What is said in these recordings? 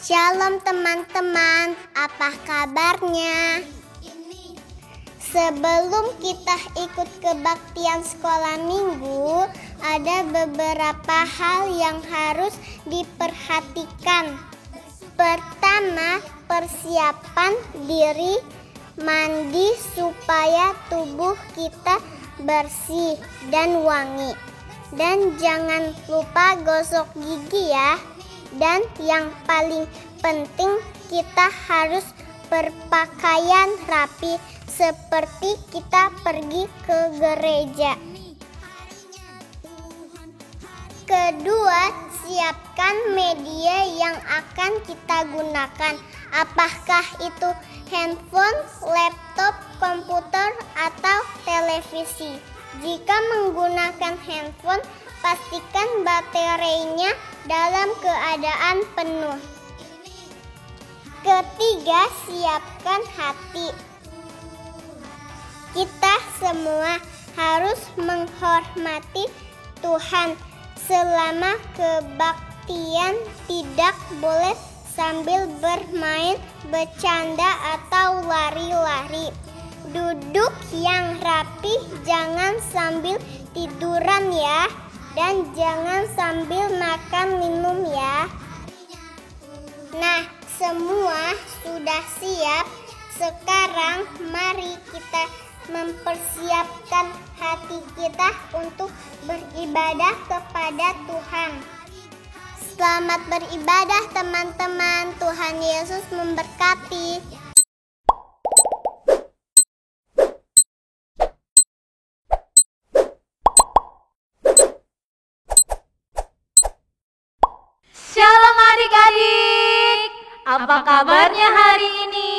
Shalom teman-teman, apa kabarnya? Sebelum kita ikut kebaktian sekolah minggu, ada beberapa hal yang harus diperhatikan. Pertama, persiapan diri, mandi supaya tubuh kita bersih dan wangi. Dan jangan lupa gosok gigi ya. Dan yang paling penting, kita harus berpakaian rapi seperti kita pergi ke gereja. Kedua, siapkan media yang akan kita gunakan. Apakah itu handphone, laptop, komputer, atau televisi? Jika menggunakan handphone, pastikan baterainya dalam keadaan penuh. Ketiga, siapkan hati. Kita semua harus menghormati Tuhan. Selama kebaktian tidak boleh sambil bermain, bercanda, atau lari-lari. Duduk yang rapi, jangan sambil tiduran ya. Dan jangan sambil makan minum ya. Nah, semua sudah siap. Sekarang mari kita mempersiapkan hati kita untuk beribadah kepada Tuhan. Selamat beribadah teman-teman. Tuhan Yesus memberkati. Shalom adik-adik, apa kabarnya hari ini?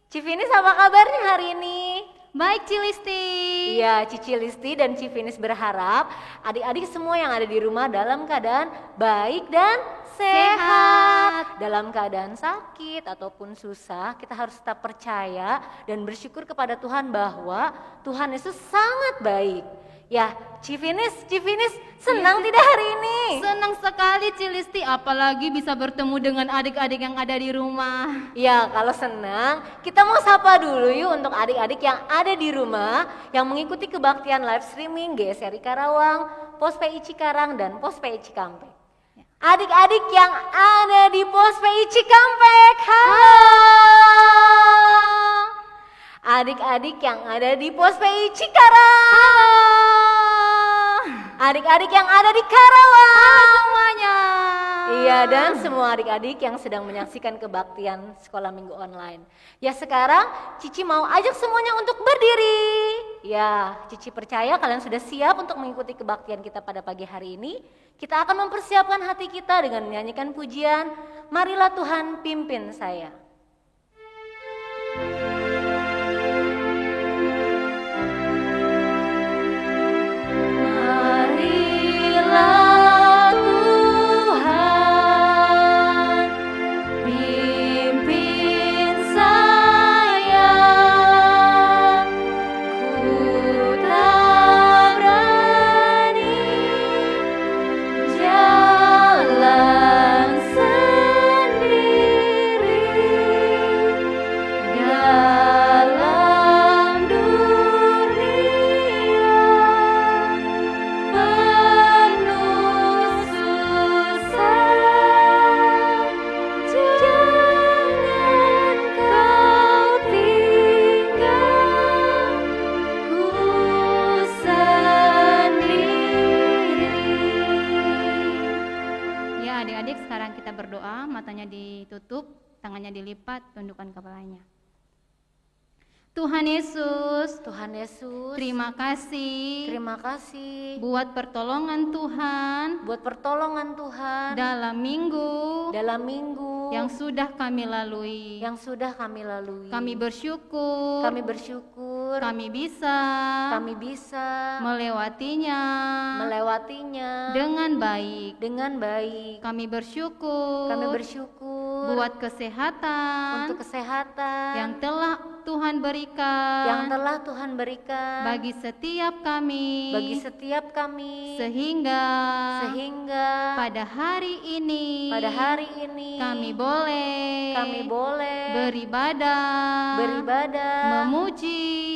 Civinis apa kabarnya hari ini? Baik Cilisti. Iya, Cici Listi dan Civinis berharap adik-adik semua yang ada di rumah dalam keadaan baik dan sehat. Dalam keadaan sakit ataupun susah, kita harus tetap percaya dan bersyukur kepada Tuhan bahwa Tuhan Yesus sangat baik. Ya, Civinis, senang tidak hari ini? Senang sekali Cilisti, apalagi bisa bertemu dengan adik-adik yang ada di rumah. Ya, kalau senang, kita mau sapa dulu yuk untuk adik-adik yang ada di rumah yang mengikuti kebaktian live streaming GSRI Karawang, Pos PI Cikarang, dan Pos PI Cikampek. Adik-adik yang ada di Pos PI Cikampek, halo! Adik-adik yang ada di Pos PI Cikarang, halo! Adik-adik yang ada di Karawang, halo semuanya. Iya, dan semua adik-adik yang sedang menyaksikan kebaktian sekolah minggu online. Ya, sekarang Cici mau ajak semuanya untuk berdiri. Ya, Cici percaya kalian sudah siap untuk mengikuti kebaktian kita pada pagi hari ini. Kita akan mempersiapkan hati kita dengan menyanyikan pujian, marilah Tuhan pimpin saya. Tangannya dilipat, tundukkan kepalanya. Tuhan Yesus, terima kasih buat pertolongan Tuhan dalam minggu yang sudah kami lalui. Kami bersyukur kami bisa melewatinya dengan baik. Kami bersyukur bersyukur buat kesehatan untuk kesehatan yang telah Tuhan berikan bagi setiap kami, sehingga pada hari ini kami boleh beribadah, memuji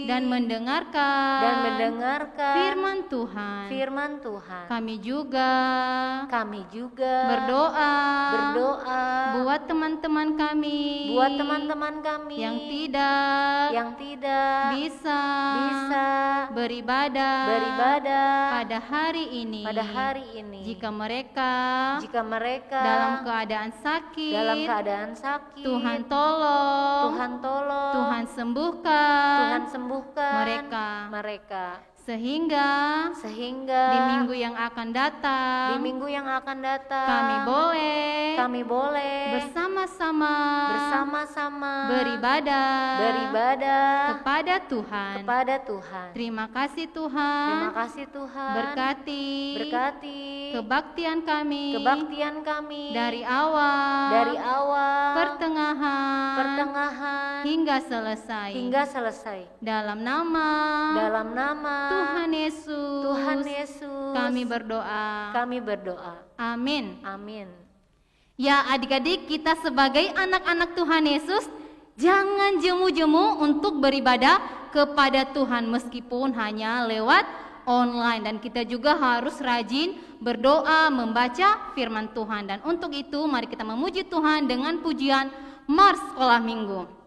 dan mendengarkan firman Tuhan. Kami juga berdoa buat teman-teman kami yang tidak bisa beribadah pada hari ini. Jika mereka dalam keadaan sakit, Tuhan tolong, Tuhan sembuhkan mereka. Sehingga di minggu yang akan datang, kami boleh bersama-sama beribadah kepada Tuhan. Terima kasih Tuhan. Berkati kebaktian kami dari awal, pertengahan hingga selesai. Dalam nama Tuhan Yesus, kami berdoa. Amin. Ya adik-adik, kita sebagai anak-anak Tuhan Yesus, jangan jemu-jemu untuk beribadah kepada Tuhan meskipun hanya lewat online. Dan kita juga harus rajin berdoa, membaca firman Tuhan. Dan untuk itu mari kita memuji Tuhan dengan pujian Mars Sekolah Minggu.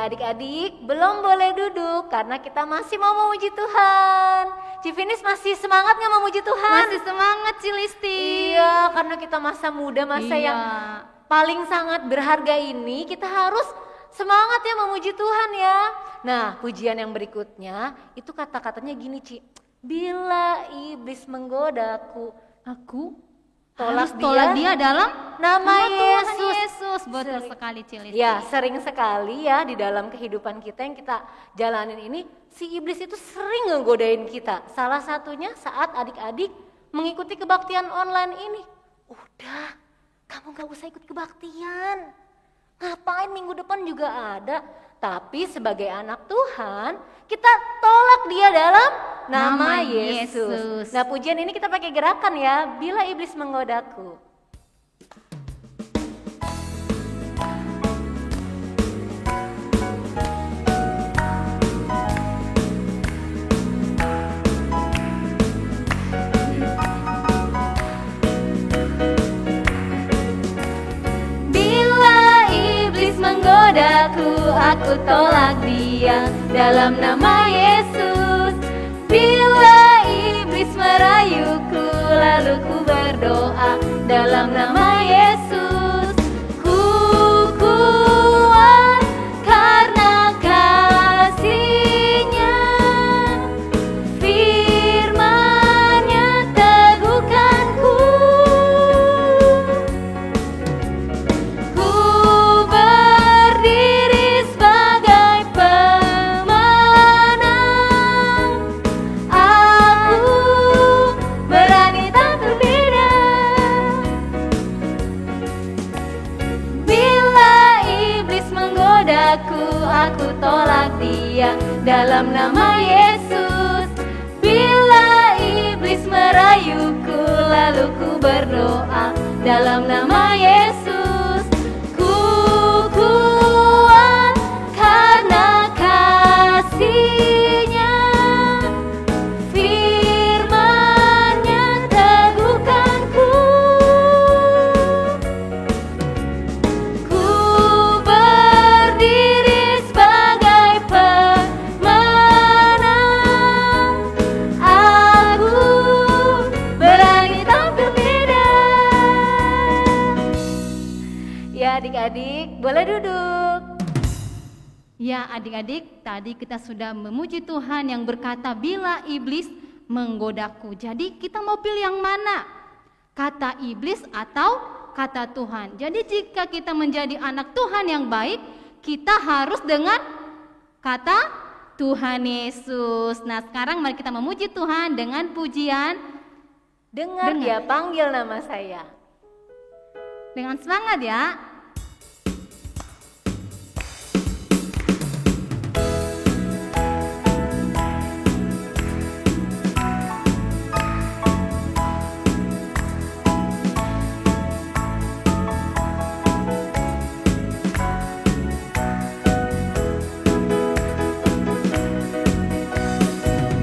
Adik-adik belum boleh duduk karena kita masih mau memuji Tuhan. Civinis masih semangat gak memuji Tuhan? Masih semangat Cilisti. Iya, karena kita masa muda, yang paling sangat berharga ini, kita harus semangat ya memuji Tuhan ya. Nah, pujian yang berikutnya itu kata-katanya gini, Ci. Bila iblis menggodaku, aku tolak dia dalam nama Yesus. Betul sekali Cilisti. Ya, sering sekali ya di dalam kehidupan kita yang kita jalanin ini, si iblis itu sering ngegodain kita. Salah satunya saat adik-adik mengikuti kebaktian online ini. Udah, kamu gak usah ikut kebaktian. Ngapain minggu depan juga ada. Tapi sebagai anak Tuhan, kita tolak dia dalam nama Yesus. Nah, pujian ini kita pakai gerakan ya, bila iblis menggodaku. Aku tolak dia dalam nama Yesus. Bila iblis merayuku, lalu ku berdoa dalam nama Yesus. Ku kuat karena kasih-Nya, firman-Nya teguhkanku. Ku berdiri sebagai pemenang aku tolak dia. Dalam nama Yesus, bila iblis merayuku, lalu ku berdoa. Dalam nama Yesus, ku kuat karena kasih-Nya. Firman-Nya teguhkanku. Ku berdiri sebagai pemenang. Aku berani tampil beda. Ya adik-adik, boleh duduk. Ya adik-adik, tadi kita sudah memuji Tuhan yang berkata bila iblis menggodaku. Jadi kita mau pilih yang mana? Kata iblis atau kata Tuhan? Jadi jika kita menjadi anak Tuhan yang baik, kita harus dengan kata Tuhan Yesus. Nah sekarang mari kita memuji Tuhan dengan pujian. Dengar dia panggil nama saya. Dengan semangat ya.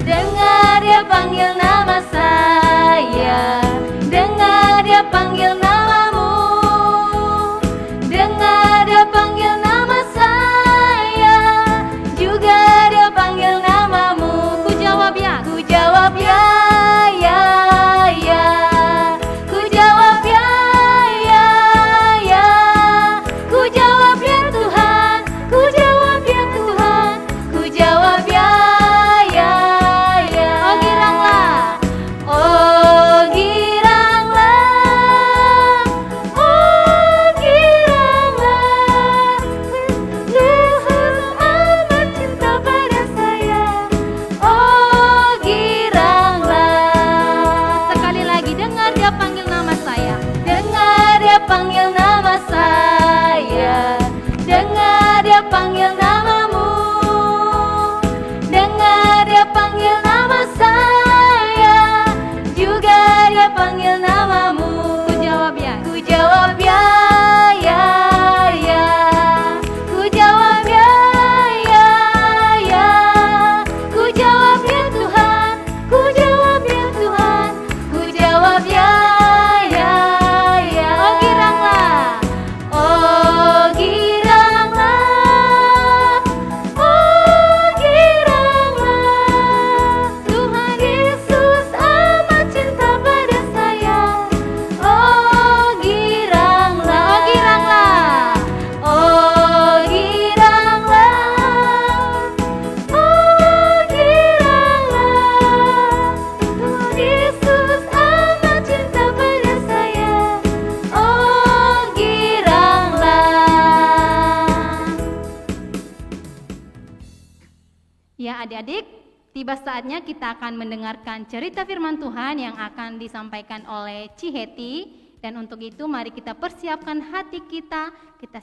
Dengar dia panggil nama saya. Dengar dia panggil namamu. Dengar dia panggil nama saya. Juga dia panggil namamu. Ku jawab ya. Ku jawab ya, ya, ya. Ku jawab ya, ya, ya. Ku jawab ya Tuhan. Ku jawab ya Tuhan. Ku jawab ya, ya, ya. Oh giranglah. Oh giranglah. Oh giranglah. Yesus amat cinta pada saya. Oh giranglah. Sekali lagi dengar dia panggil nama saya. Dengar dia panggil nama saya. Dengar dia panggil namamu. Dengar dia panggil nama saya. Juga dia panggil namamu. Ku jawab ya. Ku jawab ya, ya, ya. Ku jawab ya, ya, ya. Ku jawab ya Tuhan. Ku jawab ya Tuhan. Ku jawab ya, ya, ya. Oh giranglah. Oh giranglah. Oh giranglah. Tuhan Yesus amat cinta pada saya. Oh giranglah. Oh giranglah. Oh giranglah. Oh giranglah. Tuhan Yesus amat cinta pada saya. Oh giranglah. Ya adik-adik, tiba saatnya kita akan mendengarkan cerita firman Tuhan yang akan disampaikan oleh Ciheti. Dan untuk itu mari kita persiapkan hati kita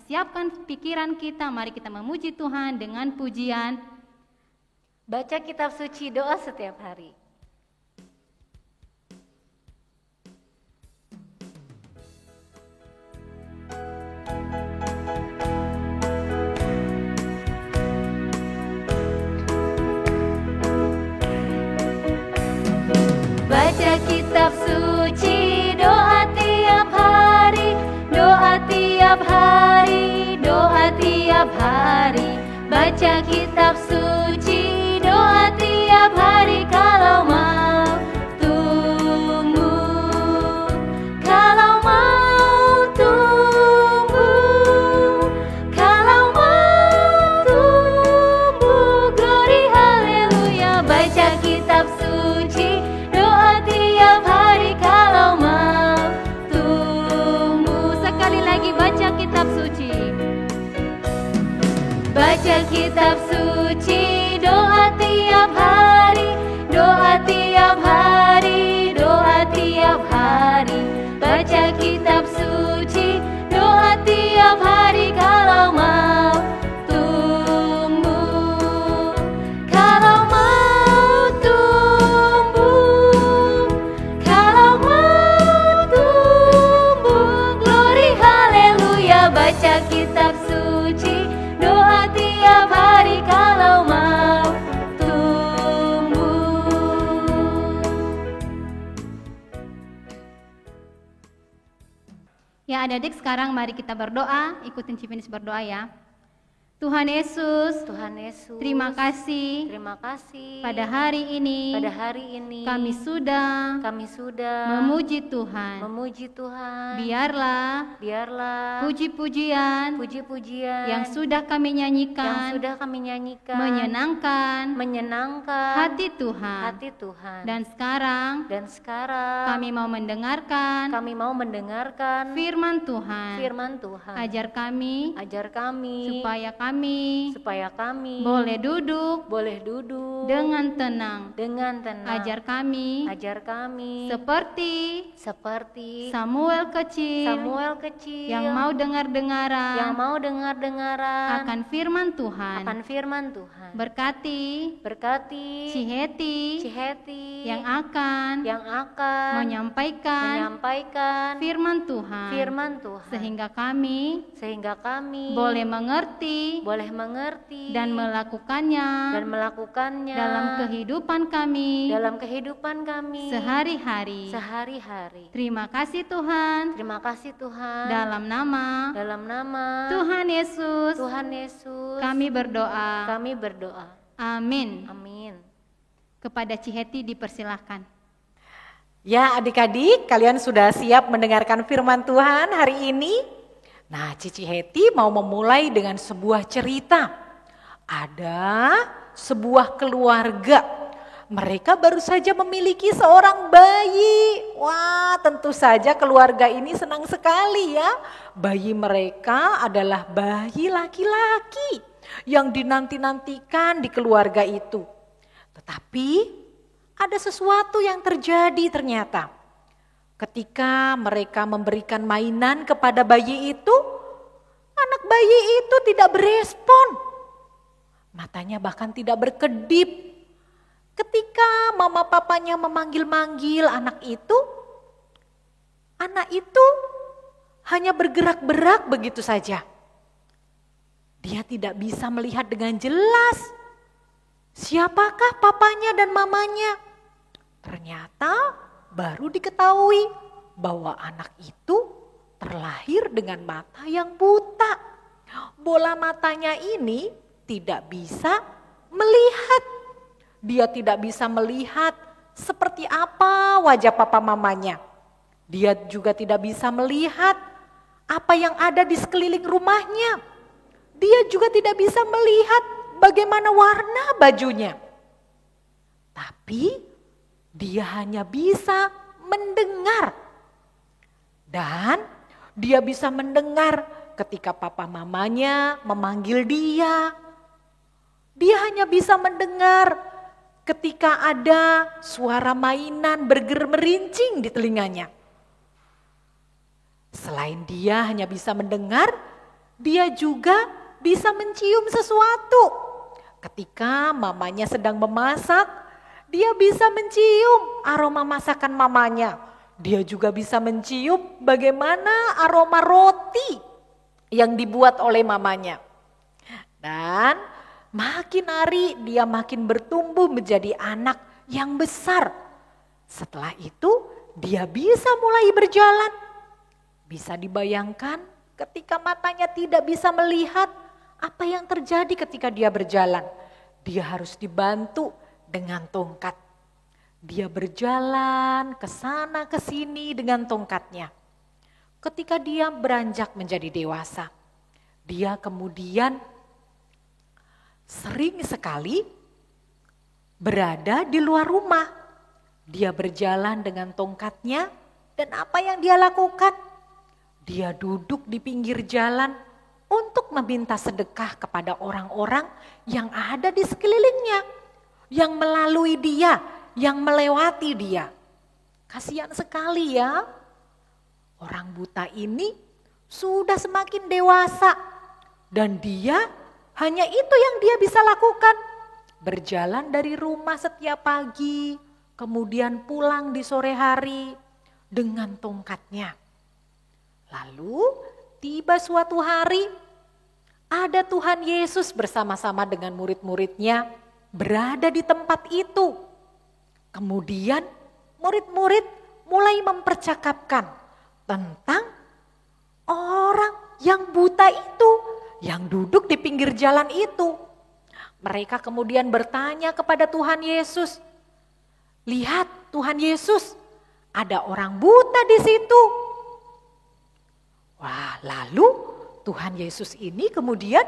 siapkan pikiran kita, mari kita memuji Tuhan dengan pujian. Baca kitab suci, doa setiap hari. Baca kitab suci, doa tiap hari, doa tiap hari, doa tiap hari. Baca kitab suci, doa tiap hari. Kalau mau tumbuh, kalau mau tumbuh, kalau mau tumbuh, glory haleluya. Baca kitab suci, doa tiap hari. Kalau mau tumbuh, Sekali lagi baca kitab suci. baca kitab suci, doa tiap hari, doa tiap hari, doa tiap hari. Baca kitab suci, doa tiap hari. Kalau mau tumbuh, Adik-adik sekarang mari kita berdoa, ikutin Cifinis berdoa ya. Tuhan Yesus, terima kasih pada hari ini kami sudah memuji Tuhan. Biarlah puji-pujian yang sudah kami nyanyikan menyenangkan hati Tuhan. Dan sekarang kami mau mendengarkan firman Tuhan. Ajar kami supaya kami boleh duduk dengan tenang. Ajar kami seperti Samuel kecil yang mau dengar-dengaran akan firman Tuhan. Berkati Ciheti yang akan menyampaikan firman Tuhan, sehingga kami boleh mengerti dan melakukannya dalam kehidupan kami sehari-hari. Terima kasih Tuhan. Dalam nama Tuhan Yesus kami berdoa. Amin. Kepada Ciheti dipersilahkan. Ya adik-adik, kalian sudah siap mendengarkan firman Tuhan hari ini? Nah, Cici Heti mau memulai dengan sebuah cerita. Ada sebuah keluarga, mereka baru saja memiliki seorang bayi. Wah, tentu saja keluarga ini senang sekali ya. Bayi mereka adalah bayi laki-laki yang dinanti-nantikan di keluarga itu. Tetapi ada sesuatu yang terjadi ternyata. Ketika mereka memberikan mainan kepada bayi itu, anak bayi itu tidak berespon. Matanya bahkan tidak berkedip. Ketika mama papanya memanggil-manggil anak itu hanya bergerak-gerak begitu saja. Dia tidak bisa melihat dengan jelas siapakah papanya dan mamanya. Ternyata baru diketahui bahwa anak itu terlahir dengan mata yang buta. Bola matanya ini tidak bisa melihat. Dia tidak bisa melihat seperti apa wajah papa mamanya. Dia juga tidak bisa melihat apa yang ada di sekeliling rumahnya. Dia juga tidak bisa melihat bagaimana warna bajunya. Tapi dia hanya bisa mendengar. Dan dia bisa mendengar ketika papa mamanya memanggil dia. Dia hanya bisa mendengar ketika ada suara mainan bergermerincing di telinganya. Selain dia hanya bisa mendengar, dia juga bisa mencium sesuatu. Ketika mamanya sedang memasak, dia bisa mencium aroma masakan mamanya. Dia juga bisa mencium bagaimana aroma roti yang dibuat oleh mamanya. Dan makin hari dia makin bertumbuh menjadi anak yang besar. Setelah itu dia bisa mulai berjalan. Bisa dibayangkan ketika matanya tidak bisa melihat apa yang terjadi ketika dia berjalan. Dia harus dibantu dengan tongkat. Dia berjalan ke sana ke sini dengan tongkatnya. Ketika dia beranjak menjadi dewasa, dia kemudian sering sekali berada di luar rumah. Dia berjalan dengan tongkatnya dan apa yang dia lakukan? Dia duduk di pinggir jalan untuk meminta sedekah kepada orang-orang yang ada di sekelilingnya. Yang melalui dia, yang melewati dia. Kasihan sekali ya. Orang buta ini sudah semakin dewasa. Dan dia hanya itu yang dia bisa lakukan. Berjalan dari rumah setiap pagi, kemudian pulang di sore hari dengan tongkatnya. Lalu tiba suatu hari, ada Tuhan Yesus bersama-sama dengan murid-muridnya berada di tempat itu. Kemudian murid-murid mulai mempercakapkan tentang orang yang buta itu, yang duduk di pinggir jalan itu. Mereka kemudian bertanya kepada Tuhan Yesus, "Lihat Tuhan Yesus, ada orang buta di situ." Wah, lalu Tuhan Yesus ini kemudian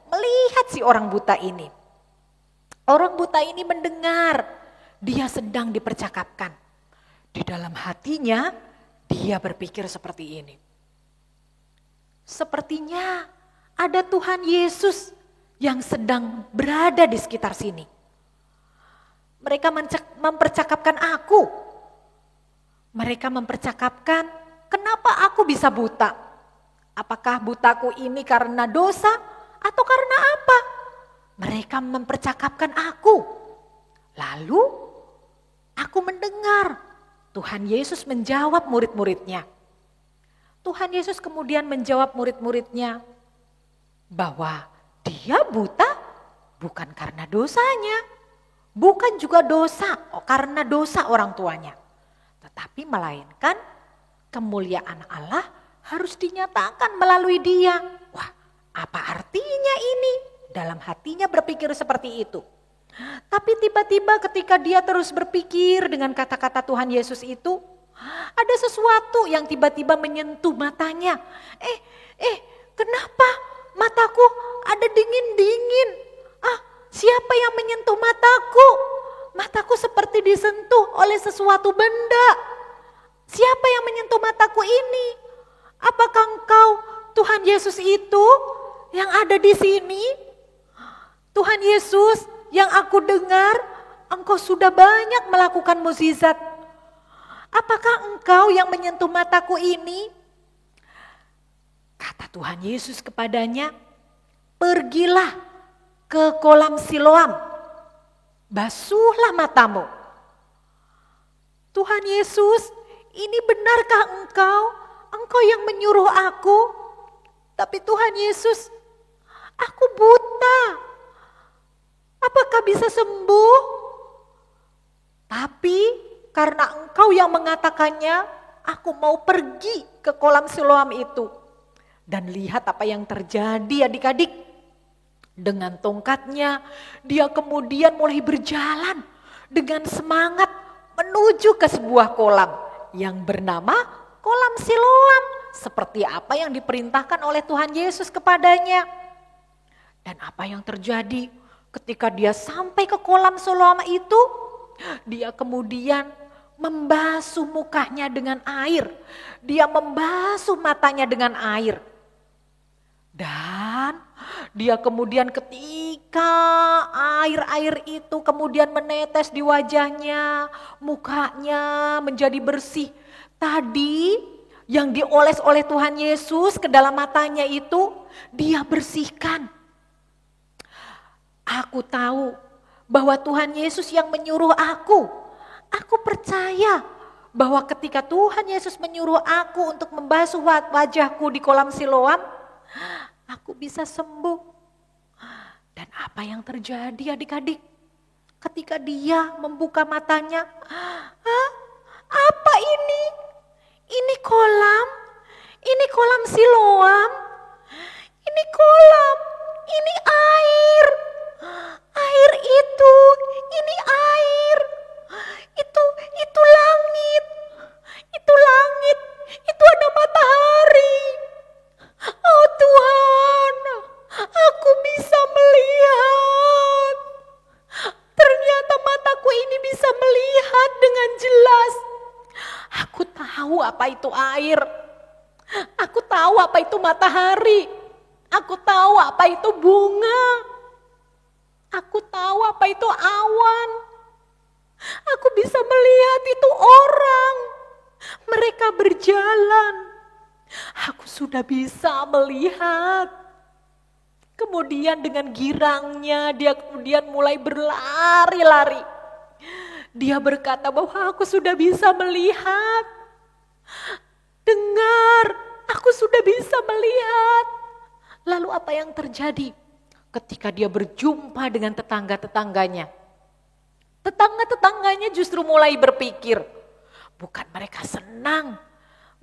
melihat si orang buta ini. Orang buta ini mendengar dia sedang dipercakapkan. Di dalam hatinya dia berpikir seperti ini. Sepertinya ada Tuhan Yesus yang sedang berada di sekitar sini. Mereka mempercakapkan aku. Mereka mempercakapkan, kenapa aku bisa buta? Apakah butaku ini karena dosa atau karena apa? Mereka mempercakapkan aku. Lalu aku mendengar Tuhan Yesus menjawab murid-muridnya. Tuhan Yesus kemudian menjawab murid-muridnya bahwa dia buta bukan karena dosanya, bukan juga karena dosa orang tuanya, tetapi melainkan kemuliaan Allah harus dinyatakan melalui dia. Wah, apa artinya ini? Dalam hatinya berpikir seperti itu. Tapi tiba-tiba ketika dia terus berpikir dengan kata-kata Tuhan Yesus itu, ada sesuatu yang tiba-tiba menyentuh matanya. Kenapa mataku ada dingin-dingin? Siapa yang menyentuh mataku? Mataku seperti disentuh oleh sesuatu benda. Siapa yang menyentuh mataku ini? Apakah engkau Tuhan Yesus itu yang ada di sini? Tuhan Yesus yang aku dengar, engkau sudah banyak melakukan mukjizat. Apakah engkau yang menyentuh mataku ini? Kata Tuhan Yesus kepadanya, pergilah ke kolam Siloam, basuhlah matamu. Tuhan Yesus, ini benarkah engkau yang menyuruh aku? Tapi Tuhan Yesus, aku buta. Apakah bisa sembuh? Tapi karena engkau yang mengatakannya, aku mau pergi ke kolam Siloam itu. Dan lihat apa yang terjadi adik-adik. Dengan tongkatnya, dia kemudian mulai berjalan dengan semangat menuju ke sebuah kolam yang bernama kolam Siloam. Seperti apa yang diperintahkan oleh Tuhan Yesus kepadanya. Dan apa yang terjadi? Ketika dia sampai ke kolam Siloam itu, dia kemudian membasuh mukanya dengan air. Dia membasuh matanya dengan air. Dan dia kemudian ketika air itu kemudian menetes di wajahnya, mukanya menjadi bersih. Tadi yang dioles oleh Tuhan Yesus ke dalam matanya itu, dia bersihkan. Aku tahu bahwa Tuhan Yesus yang menyuruh aku. Aku percaya bahwa ketika Tuhan Yesus menyuruh aku untuk membasuh wajahku di kolam Siloam, aku bisa sembuh. Dan apa yang terjadi adik-adik? Ketika dia membuka matanya, apa ini? Ini kolam? Ini kolam Siloam? Ini kolam? Ini air? Air itu, ini air, itu langit, itu ada matahari. Oh Tuhan, aku bisa melihat. Ternyata mataku ini bisa melihat dengan jelas. Aku tahu apa itu air, aku tahu apa itu matahari, aku tahu apa itu bunga. Aku tahu apa itu awan. Aku bisa melihat itu orang. Mereka berjalan. Aku sudah bisa melihat. Kemudian dengan girangnya dia kemudian mulai berlari-lari. Dia berkata bahwa aku sudah bisa melihat. Dengar, aku sudah bisa melihat. Lalu apa yang terjadi? Ketika dia berjumpa dengan tetangga-tetangganya. Tetangga-tetangganya justru mulai berpikir, bukan mereka senang,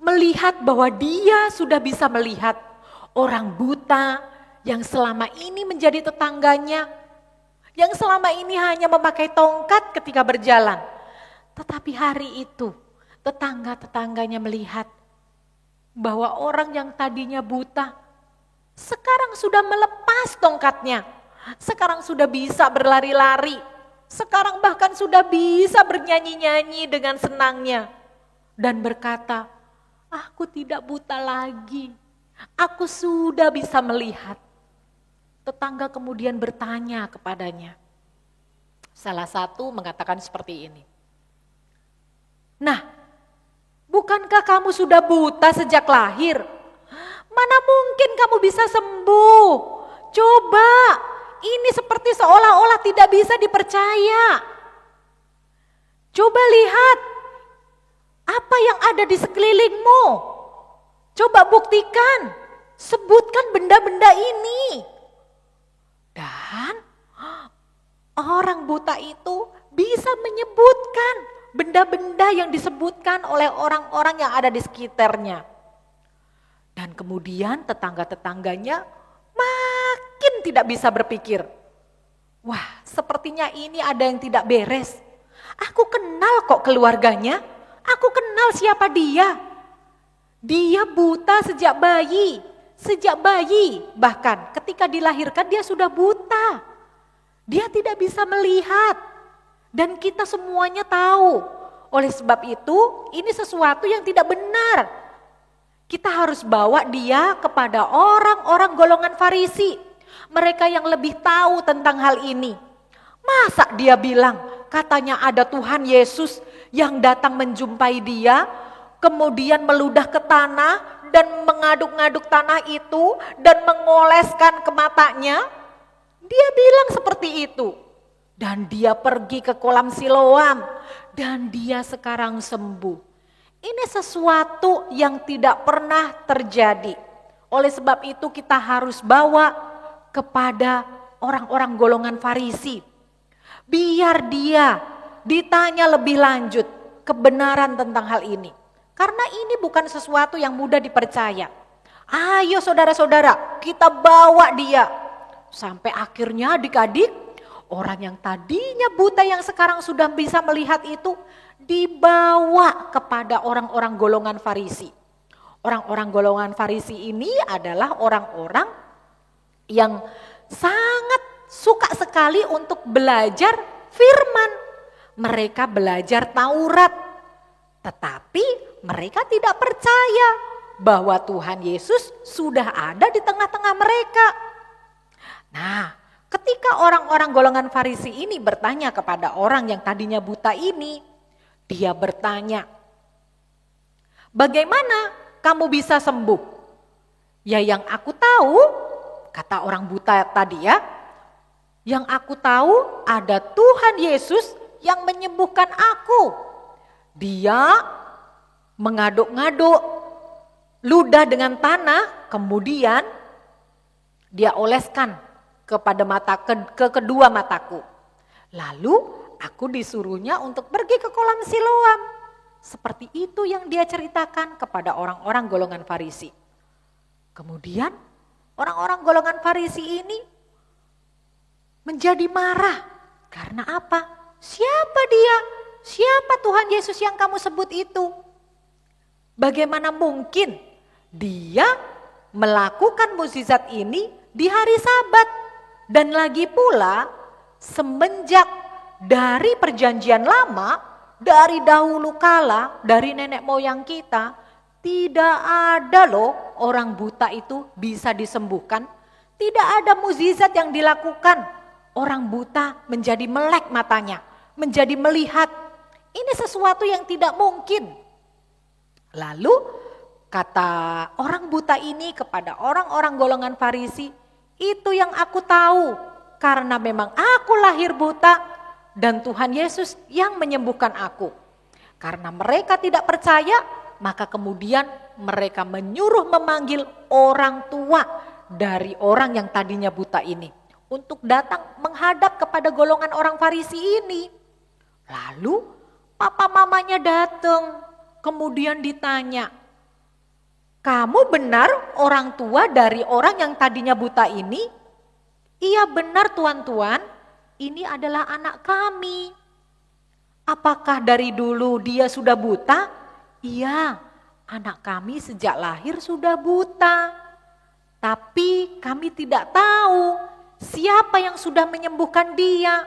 melihat bahwa dia sudah bisa melihat orang buta yang selama ini menjadi tetangganya, yang selama ini hanya memakai tongkat ketika berjalan. Tetapi hari itu tetangga-tetangganya melihat bahwa orang yang tadinya buta sekarang sudah melepas tongkatnya, sekarang sudah bisa berlari-lari, sekarang bahkan sudah bisa bernyanyi-nyanyi dengan senangnya. Dan berkata, aku tidak buta lagi, aku sudah bisa melihat. Tetangga kemudian bertanya kepadanya. Salah satu mengatakan seperti ini. Nah, bukankah kamu sudah buta sejak lahir? Mana mungkin kamu bisa sembuh? Coba, ini seperti seolah-olah tidak bisa dipercaya. Coba lihat, apa yang ada di sekelilingmu? Coba buktikan, sebutkan benda-benda ini. Dan orang buta itu bisa menyebutkan benda-benda yang disebutkan oleh orang-orang yang ada di sekitarnya. Dan kemudian tetangga-tetangganya makin tidak bisa berpikir. Wah, sepertinya ini ada yang tidak beres. Aku kenal kok keluarganya, aku kenal siapa dia. Dia buta sejak bayi. Sejak bayi, bahkan ketika dilahirkan dia sudah buta. Dia tidak bisa melihat. Dan kita semuanya tahu. Oleh sebab itu, ini sesuatu yang tidak benar. Kita harus bawa dia kepada orang-orang golongan Farisi. Mereka yang lebih tahu tentang hal ini. Masa dia bilang, katanya ada Tuhan Yesus yang datang menjumpai dia, kemudian meludah ke tanah dan mengaduk-ngaduk tanah itu dan mengoleskan ke matanya. Dia bilang seperti itu. Dan dia pergi ke kolam Siloam dan dia sekarang sembuh. Ini sesuatu yang tidak pernah terjadi. Oleh sebab itu kita harus bawa kepada orang-orang golongan Farisi. Biar dia ditanya lebih lanjut kebenaran tentang hal ini. Karena ini bukan sesuatu yang mudah dipercaya. Ayo saudara-saudara, kita bawa dia. Sampai akhirnya adik-adik, orang yang tadinya buta yang sekarang sudah bisa melihat itu dibawa kepada orang-orang golongan Farisi. Orang-orang golongan Farisi ini adalah orang-orang yang sangat suka sekali untuk belajar firman. Mereka belajar Taurat, tetapi mereka tidak percaya bahwa Tuhan Yesus sudah ada di tengah-tengah mereka. Nah, ketika orang-orang golongan Farisi ini bertanya kepada orang yang tadinya buta ini, dia bertanya, bagaimana kamu bisa sembuh? Ya yang aku tahu, kata orang buta tadi ya, yang aku tahu ada Tuhan Yesus yang menyembuhkan aku. Dia mengaduk-ngaduk ludah dengan tanah, kemudian dia oleskan kepada ke kedua mataku. Lalu aku disuruhnya untuk pergi ke kolam Siloam. Seperti itu yang dia ceritakan kepada orang-orang golongan Farisi. Kemudian orang-orang golongan Farisi ini menjadi marah. Karena apa? Siapa dia? Siapa Tuhan Yesus yang kamu sebut itu? Bagaimana mungkin dia melakukan mukjizat ini di hari Sabat? Dan lagi pula semenjak dari perjanjian lama, dari dahulu kala, dari nenek moyang kita, tidak ada loh orang buta itu bisa disembuhkan. Tidak ada mukjizat yang dilakukan. Orang buta menjadi melek matanya, menjadi melihat. Ini sesuatu yang tidak mungkin. Lalu kata orang buta ini kepada orang-orang golongan Farisi, itu yang aku tahu karena memang aku lahir buta dan Tuhan Yesus yang menyembuhkan aku. Karena mereka tidak percaya, maka kemudian mereka menyuruh memanggil orang tua dari orang yang tadinya buta ini untuk datang menghadap kepada golongan orang Farisi ini. Lalu papa mamanya datang, kemudian ditanya, Kamu benar orang tua dari orang yang tadinya buta ini? Iya benar tuan-tuan, ini adalah anak kami. Apakah dari dulu dia sudah buta? Iya, anak kami sejak lahir sudah buta. Tapi kami tidak tahu siapa yang sudah menyembuhkan dia.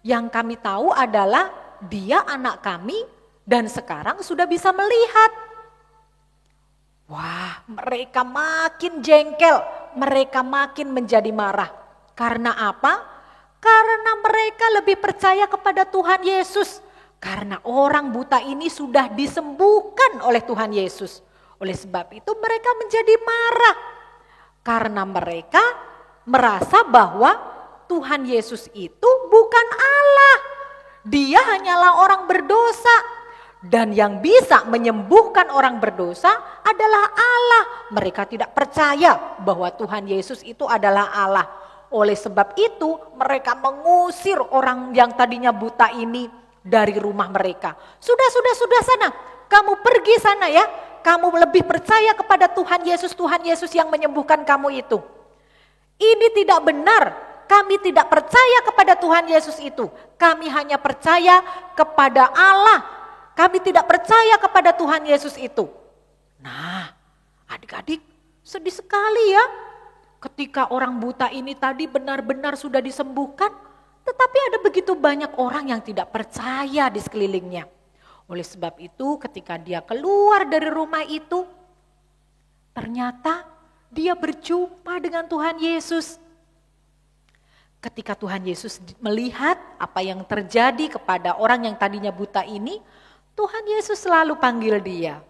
Yang kami tahu adalah dia anak kami dan sekarang sudah bisa melihat. Wah, mereka makin jengkel, mereka makin menjadi marah. Karena apa? Karena mereka lebih percaya kepada Tuhan Yesus. Karena orang buta ini sudah disembuhkan oleh Tuhan Yesus. Oleh sebab itu mereka menjadi marah. Karena mereka merasa bahwa Tuhan Yesus itu bukan Allah. Dia hanyalah orang berdosa. Dan yang bisa menyembuhkan orang berdosa adalah Allah. Mereka tidak percaya bahwa Tuhan Yesus itu adalah Allah. Oleh sebab itu mereka mengusir orang yang tadinya buta ini dari rumah mereka. Sudah sana, kamu pergi sana ya. Kamu lebih percaya kepada Tuhan Yesus yang menyembuhkan kamu itu. Ini tidak benar. Kami tidak percaya kepada Tuhan Yesus itu. Kami hanya percaya kepada Allah. Kami tidak percaya kepada Tuhan Yesus itu. Nah, adik-adik sedih sekali ya. Ketika orang buta ini tadi benar-benar sudah disembuhkan, tetapi ada begitu banyak orang yang tidak percaya di sekelilingnya. Oleh sebab itu ketika dia keluar dari rumah itu, ternyata dia berjumpa dengan Tuhan Yesus. Ketika Tuhan Yesus melihat apa yang terjadi kepada orang yang tadinya buta ini, Tuhan Yesus selalu panggil dia.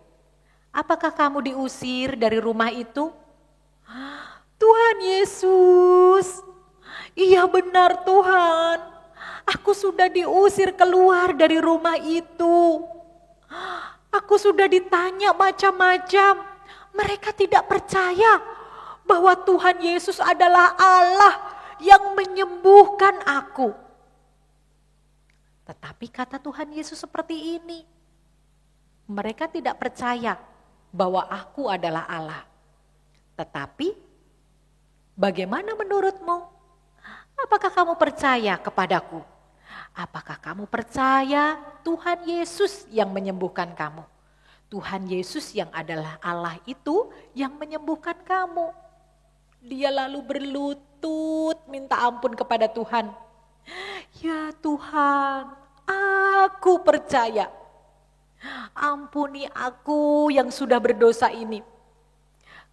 Apakah kamu diusir dari rumah itu? Tuhan Yesus, iya benar Tuhan. Aku sudah diusir keluar dari rumah itu. Aku sudah ditanya macam-macam. Mereka tidak percaya bahwa Tuhan Yesus adalah Allah yang menyembuhkan aku. Tetapi kata Tuhan Yesus seperti ini. Mereka tidak percaya bahwa aku adalah Allah. Tetapi bagaimana menurutmu? Apakah kamu percaya kepadaku? Apakah kamu percaya Tuhan Yesus yang menyembuhkan kamu? Tuhan Yesus yang adalah Allah itu yang menyembuhkan kamu. Dia lalu berlutut minta ampun kepada Tuhan. Ya Tuhan, aku percaya. Ampuni aku yang sudah berdosa ini.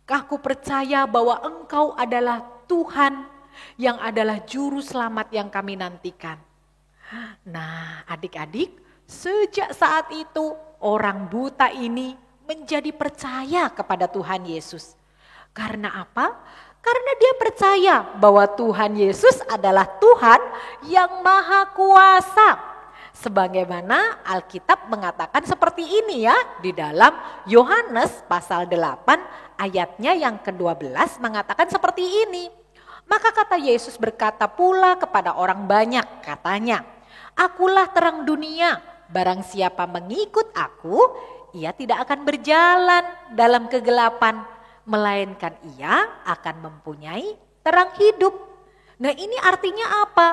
Aku percaya bahwa Engkau adalah Tuhan yang adalah juru selamat yang kami nantikan. Nah, adik-adik, sejak saat itu orang buta ini menjadi percaya kepada Tuhan Yesus. Karena apa? Karena dia percaya bahwa Tuhan Yesus adalah Tuhan yang Maha Kuasa. Sebagaimana Alkitab mengatakan seperti ini ya, di dalam Yohanes pasal 8 ayatnya yang ke-12 mengatakan seperti ini. Maka kata Yesus berkata pula kepada orang banyak, katanya, akulah terang dunia, barang siapa mengikut aku, ia tidak akan berjalan dalam kegelapan, melainkan ia akan mempunyai terang hidup. Nah ini artinya apa?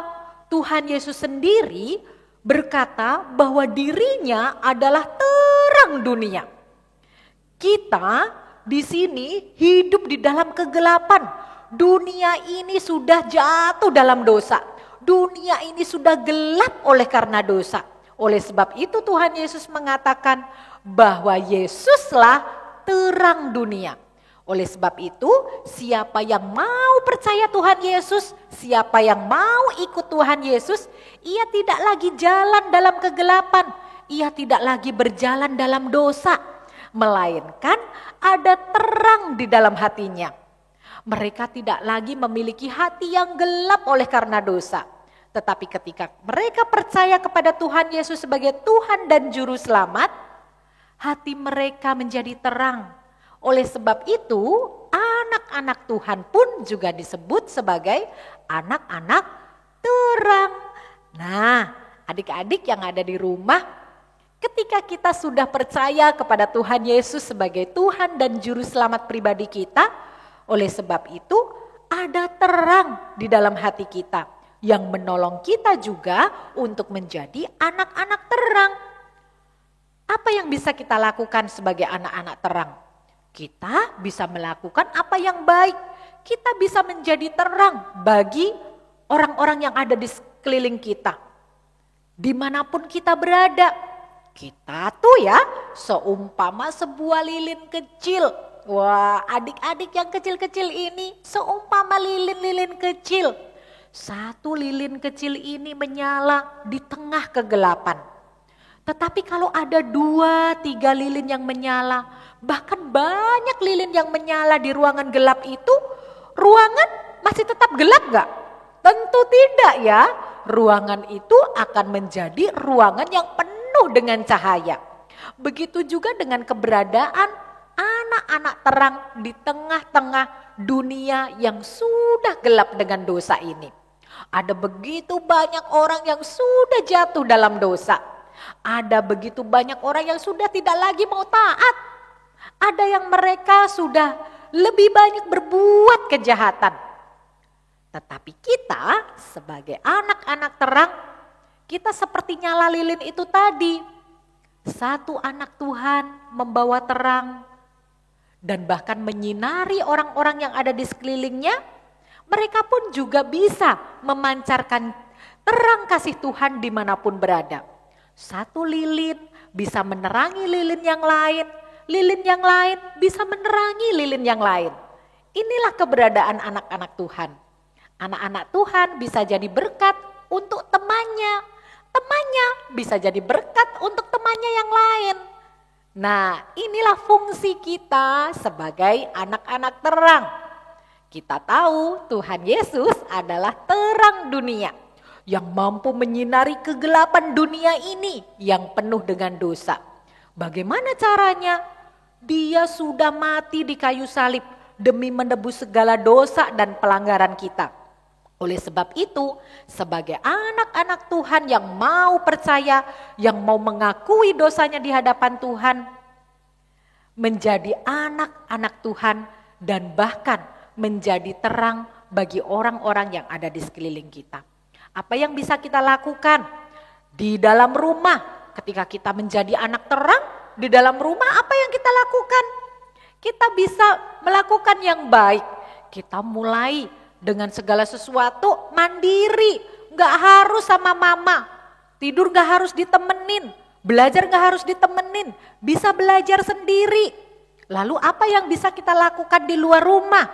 Tuhan Yesus sendiri berkata bahwa dirinya adalah terang dunia. Kita di sini hidup di dalam kegelapan. Dunia ini sudah jatuh dalam dosa. Dunia ini sudah gelap oleh karena dosa. Oleh sebab itu Tuhan Yesus mengatakan bahwa Yesuslah terang dunia. Oleh sebab itu, siapa yang mau percaya Tuhan Yesus, siapa yang mau ikut Tuhan Yesus, ia tidak lagi jalan dalam kegelapan, ia tidak lagi berjalan dalam dosa, melainkan ada terang di dalam hatinya. Mereka tidak lagi memiliki hati yang gelap oleh karena dosa. Tetapi ketika mereka percaya kepada Tuhan Yesus sebagai Tuhan dan Juru Selamat, hati mereka menjadi terang. Oleh sebab itu, anak-anak Tuhan pun juga disebut sebagai anak-anak terang. Nah, adik-adik yang ada di rumah, Ketika kita sudah percaya kepada Tuhan Yesus sebagai Tuhan dan Juru Selamat pribadi kita, oleh sebab itu ada terang di dalam hati kita yang menolong kita juga untuk menjadi anak-anak terang. Apa yang bisa kita lakukan sebagai anak-anak terang? Kita bisa melakukan apa yang baik. Kita bisa menjadi terang bagi orang-orang yang ada di sekeliling kita. Dimanapun kita berada. Kita tuh ya seumpama sebuah lilin kecil. Wah, adik-adik yang kecil-kecil ini seumpama lilin-lilin kecil. Satu lilin kecil ini menyala di tengah kegelapan. Tetapi kalau ada 2-3 lilin yang menyala, bahkan banyak lilin yang menyala di ruangan gelap itu, ruangan masih tetap gelap gak? Tentu tidak ya. Ruangan itu akan menjadi ruangan yang penuh dengan cahaya. Begitu juga dengan keberadaan anak-anak terang di tengah-tengah dunia yang sudah gelap dengan dosa ini. Ada begitu banyak orang yang sudah jatuh dalam dosa. Ada begitu banyak orang yang sudah tidak lagi mau taat. Ada yang mereka sudah lebih banyak berbuat kejahatan. Tetapi kita sebagai anak-anak terang, kita seperti nyala lilin itu tadi. Satu anak Tuhan membawa terang dan bahkan menyinari orang-orang yang ada di sekelilingnya. Mereka pun juga bisa memancarkan terang kasih Tuhan dimanapun berada. Satu lilin bisa menerangi lilin yang lain bisa menerangi lilin yang lain. Inilah keberadaan anak-anak Tuhan. Anak-anak Tuhan bisa jadi berkat untuk temannya. Temannya bisa jadi berkat untuk temannya yang lain. Nah, inilah fungsi kita sebagai anak-anak terang. Kita tahu Tuhan Yesus adalah terang dunia yang mampu menyinari kegelapan dunia ini yang penuh dengan dosa. Bagaimana caranya? Dia sudah mati di kayu salib demi menebus segala dosa dan pelanggaran kita. Oleh sebab itu, sebagai anak-anak Tuhan yang mau percaya, yang mau mengakui dosanya di hadapan Tuhan, menjadi anak-anak Tuhan dan bahkan menjadi terang bagi orang-orang yang ada di sekeliling kita. Apa yang bisa kita lakukan di dalam rumah ketika kita menjadi anak terang? Di dalam rumah apa yang kita lakukan? Kita bisa melakukan yang baik. Kita mulai dengan segala sesuatu mandiri, gak harus sama mama, tidur gak harus ditemenin, belajar gak harus ditemenin, bisa belajar sendiri. Lalu apa yang bisa kita lakukan di luar rumah?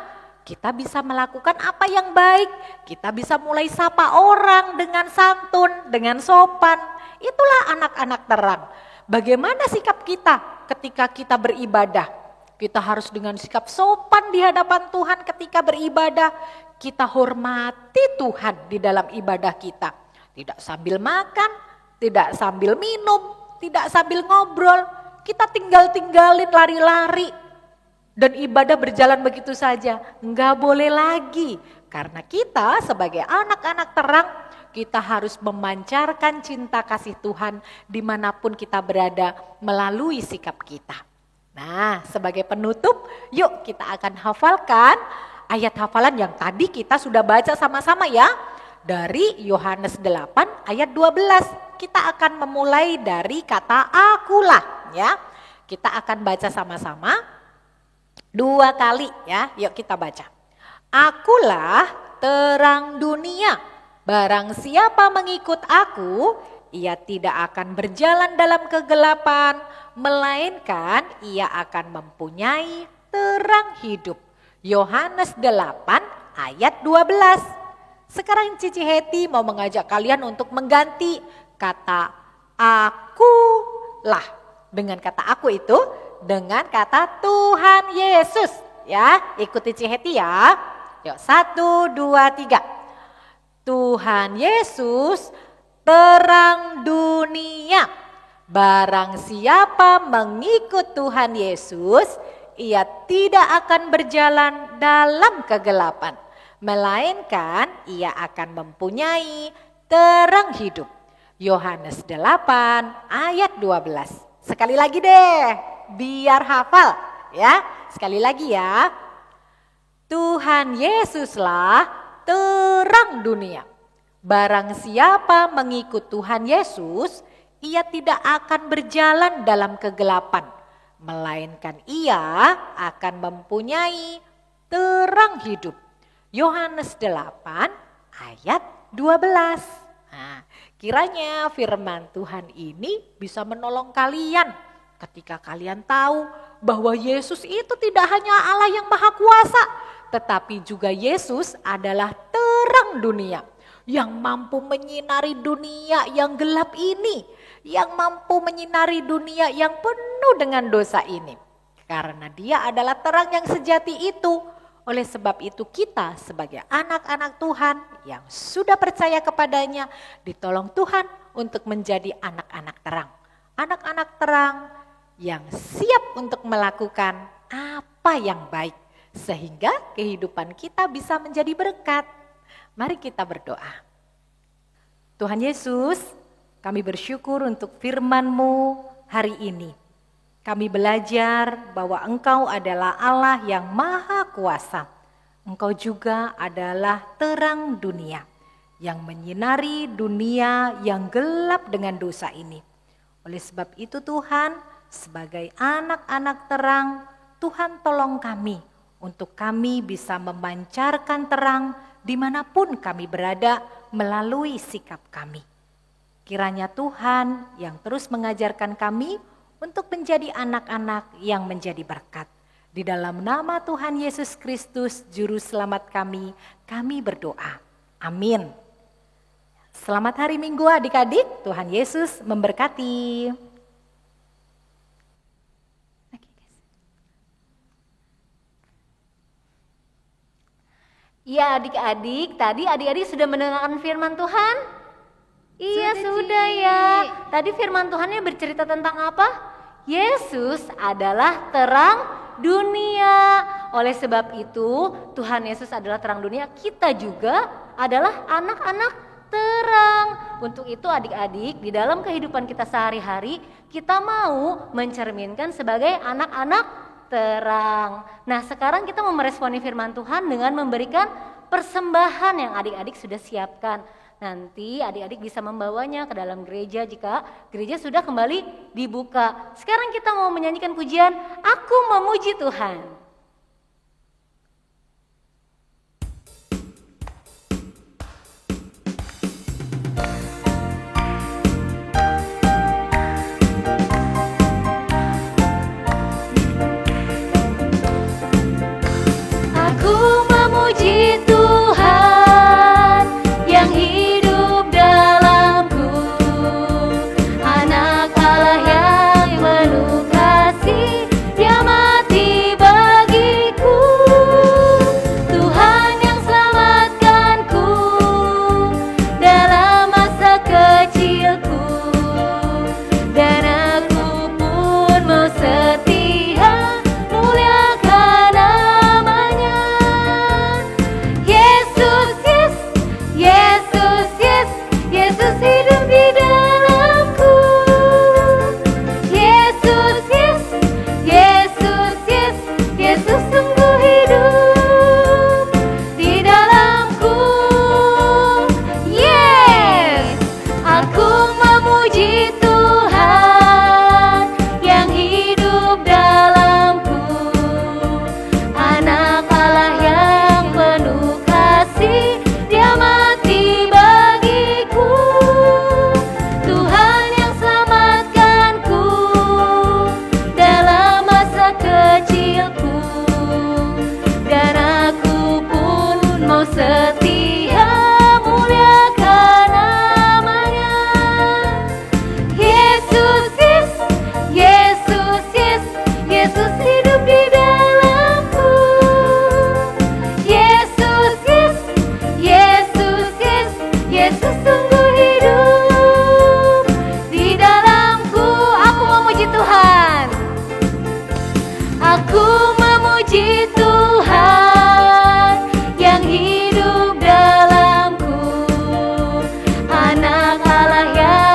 Kita bisa melakukan apa yang baik, kita bisa mulai sapa orang dengan santun, dengan sopan. Itulah anak-anak terang. Bagaimana sikap kita ketika kita beribadah? Kita harus dengan sikap sopan di hadapan Tuhan ketika beribadah. Kita hormati Tuhan di dalam ibadah kita. Tidak sambil makan, tidak sambil minum, tidak sambil ngobrol. Kita tinggalin lari-lari. Dan ibadah berjalan begitu saja. Enggak boleh lagi. Karena kita sebagai anak-anak terang, kita harus memancarkan cinta kasih Tuhan dimanapun kita berada melalui sikap kita. Nah, sebagai penutup, yuk kita akan hafalkan ayat hafalan yang tadi kita sudah baca sama-sama ya. Dari Yohanes 8 ayat 12. Kita akan memulai dari kata akulah ya. Kita akan baca sama-sama 2 kali ya. Yuk kita baca. Akulah terang dunia. Barang siapa mengikut aku, ia tidak akan berjalan dalam kegelapan, melainkan ia akan mempunyai terang hidup. Yohanes 8 ayat 12. Sekarang Cici Heti mau mengajak kalian untuk mengganti kata akulah dengan kata aku itu dengan kata Tuhan Yesus. Ya, ikuti Cici Heti ya. Yuk 1, 2, 3. Tuhan Yesus terang dunia. Barang siapa mengikut Tuhan Yesus, ia tidak akan berjalan dalam kegelapan, melainkan ia akan mempunyai terang hidup. Yohanes 8 ayat 12. Sekali lagi deh, biar hafal ya. Sekali lagi ya. Tuhan Yesuslah terang dunia. Barang siapa mengikut Tuhan Yesus, ia tidak akan berjalan dalam kegelapan, melainkan ia akan mempunyai terang hidup. Yohanes 8 ayat 12. Nah, kiranya firman Tuhan ini bisa menolong kalian ketika kalian tahu bahwa Yesus itu tidak hanya Allah yang maha kuasa, tetapi juga Yesus adalah terang dunia yang mampu menyinari dunia yang gelap ini, yang mampu menyinari dunia yang penuh dengan dosa ini. Karena Dia adalah terang yang sejati itu. Oleh sebab itu kita sebagai anak-anak Tuhan yang sudah percaya kepadanya, ditolong Tuhan untuk menjadi anak-anak terang. Anak-anak terang yang siap untuk melakukan apa yang baik, sehingga kehidupan kita bisa menjadi berkat. Mari kita berdoa. Tuhan Yesus, kami bersyukur untuk firman-Mu hari ini. Kami belajar bahwa Engkau adalah Allah yang maha kuasa. Engkau juga adalah terang dunia yang menyinari dunia yang gelap dengan dosa ini. Oleh sebab itu Tuhan, sebagai anak-anak terang, Tuhan tolong kami untuk kami bisa memancarkan terang dimanapun kami berada melalui sikap kami. Kiranya Tuhan yang terus mengajarkan kami untuk menjadi anak-anak yang menjadi berkat. Di dalam nama Tuhan Yesus Kristus, Juru Selamat kami berdoa. Amin. Selamat hari Minggu adik-adik, Tuhan Yesus memberkati. Iya adik-adik, tadi adik-adik sudah mendengarkan firman Tuhan? Iya sudah ya. Tadi firman Tuhannya bercerita tentang apa? Yesus adalah terang dunia. Oleh sebab itu Tuhan Yesus adalah terang dunia, kita juga adalah anak-anak terang. Untuk itu adik-adik, di dalam kehidupan kita sehari-hari, kita mau mencerminkan sebagai anak-anak terang. Nah sekarang kita mau meresponi firman Tuhan dengan memberikan persembahan yang adik-adik sudah siapkan. Nanti adik-adik bisa membawanya ke dalam gereja jika gereja sudah kembali dibuka. Sekarang kita mau menyanyikan pujian Aku Memuji Tuhan. Aku memuji Tuhan yang hidup dalamku, anak Allah yang penuh kasih, Dia mati bagiku. Tuhan yang selamatkanku dalam masa kecilku, dan aku pun mau setia muliakan namanya. Yesus, yes, Yesus, yes, Yesus hidup di dalamku. Yesus, yes, Yesus, yes, Yesus sungguh hidup di dalamku. Yes, aku memuji Tuhan yang hidup dalamku, anak Allah yang penuh kasih, Dia mati bagiku. Tuhan yang selamatkanku dalam masa kecilku, dan aku pun mau setia muliakan namanya. Yesus, yes, Yesus, yes, Yesus hidup di dalamku. Yesus, yes, Yesus, yes, Yesus sungguh hidup di dalamku. Aku memuji Tuhan. Aku memuji Tuhan yang hidup dalamku, anak Allah yang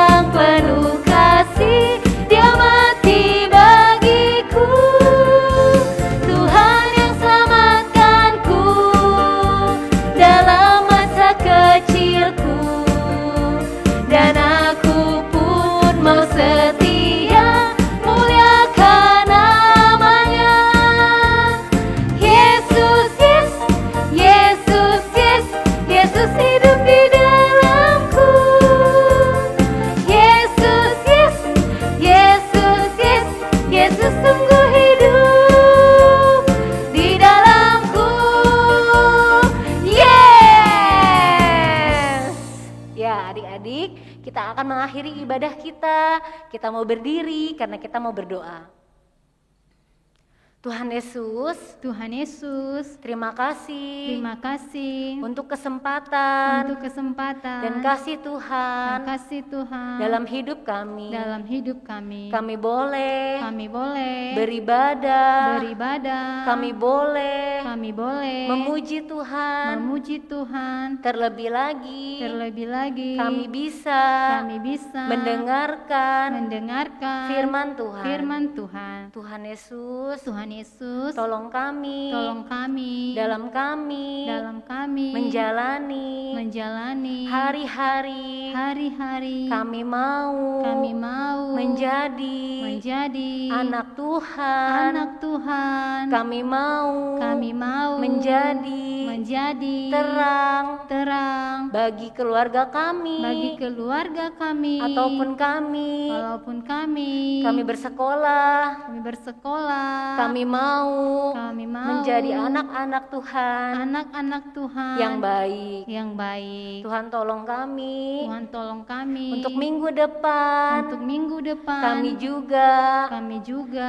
Ya, adik-adik, kita akan mengakhiri ibadah kita. Kita mau berdiri karena kita mau berdoa. Tuhan Yesus, terima kasih untuk kesempatan dan kasih Tuhan dalam hidup kami. Kami boleh beribadah, kami boleh memuji Tuhan. Terlebih lagi kami bisa mendengarkan firman Tuhan. Tuhan Yesus, tolong kami dalam kami menjalani hari-hari kami mau menjadi anak Tuhan. Kami mau menjadi terang bagi keluarga kami ataupun kami bersekolah. Kami mau menjadi anak-anak Tuhan yang baik. Tuhan tolong kami untuk minggu depan kami juga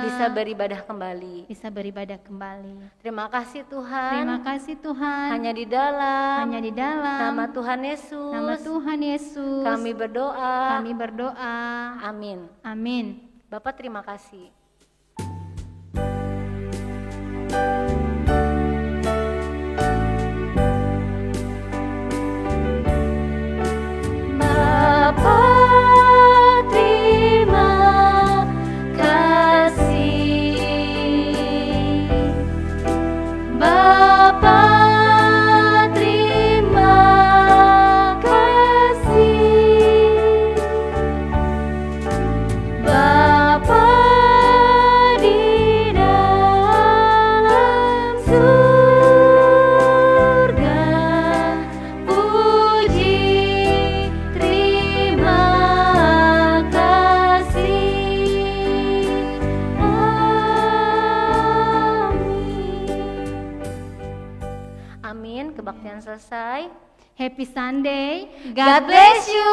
bisa beribadah kembali. Terima kasih Tuhan. Hanya di dalam nama Tuhan Yesus kami berdoa. Amin. Bapak terima kasih. Kebaktian selesai. Happy Sunday. God bless you.